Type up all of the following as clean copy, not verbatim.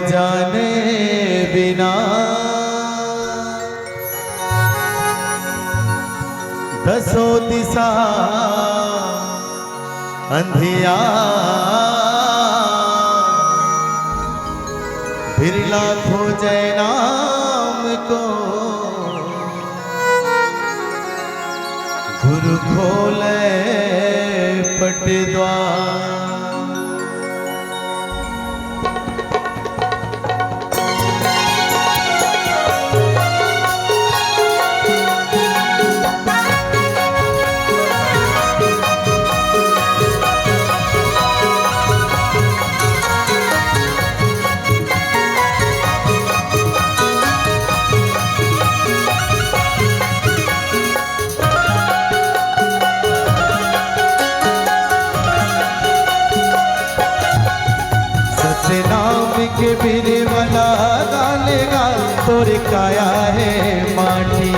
जाने बिना दसों दिशा अंधिया फिर लाखों जय नाम को गुरु खोले पट द्वार। नाम के बिरे वाला गालेगा तोर काया है माटी।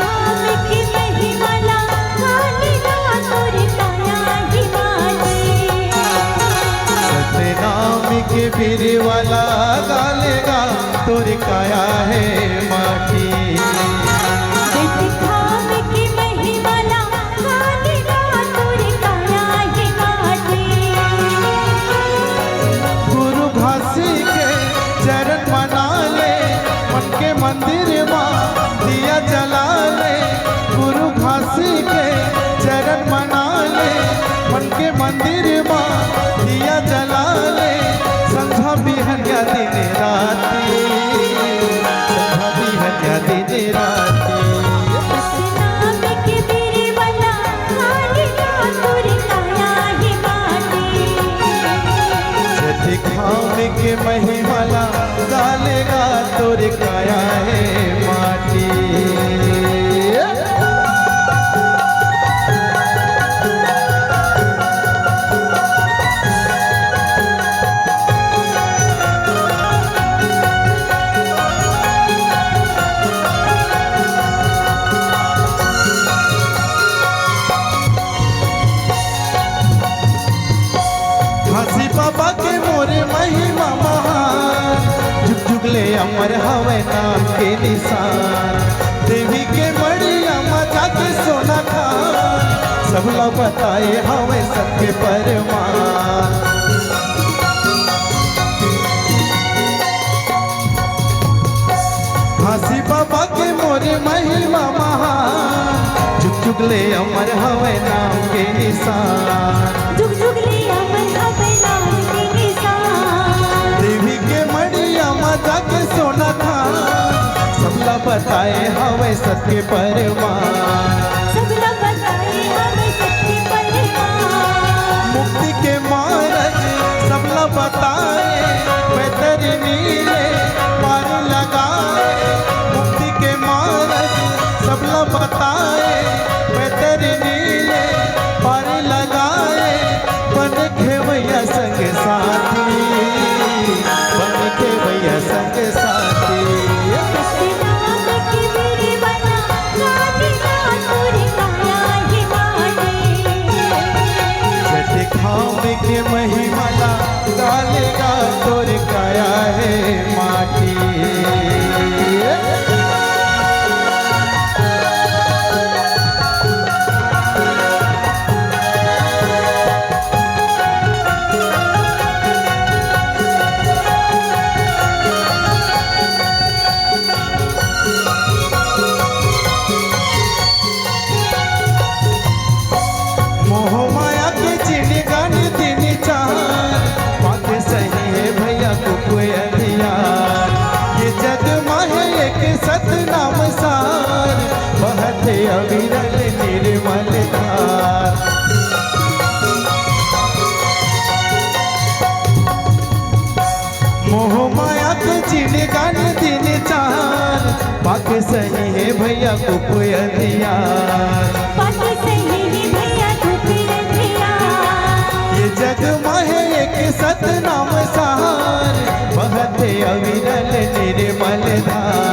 नाम के बिरे वाला गालेगा तोर काया है माटी। नाम के बिरे वाला गालेगा तोर काया है माटी। मंदिर मां दिया जला ले गुरु घासी के चरण मना ले मन के मंदिर मां दिया जला ले संध्या बिहनिया दिन राती संध्या बिहनिया दिन राती। नाम के बिरे वाला गालेगा तोर काया है माटी। दिखाव के महिमाला गालेगा तोर काया है माटी। घासी बाबा के मोरे महिमा महान जुग जुग ले अमर हवे नाम के निशान। देवी के मड़िया मजा के सोना खान सब लोग बताए हवे सबके परमान। घासी बाबा के मोरे महिमा महान जुग जुग ले अमर हवे नाम के निशान। जुग जुग ले अमर हवे नाम के निशान। देवी के मड़िया मजा के सोना था सबला बताए हवे सबके परमान। सबला बताए हवे सबके परमान। मुक्ति के मार्ग सबला बताए बेहतर नीले पार लगाए। मुक्ति के मार्ग सबला बताए बेहतर नीले पार लगाए। बन के भैया संग साथी बन के भैया संग साथी। नाम के बिरे वाला गालेगा तोर काया है माटी। दिखाव के महिमाला गालेगा तोर काया है माटी। मोह माया के चिड़गान दिन चार बात सही है भैया को कोई अधियार। ये जग माहे एक सतनाम सार बहते अविरल निर्मल धार। मोह माया के चिड़गान दिन चार बात सही है भैया को कोई अधियार। बात सही है भैया तू फिर ये जग माहे एक सतनाम सहार बहते अविरल निर्मल धार।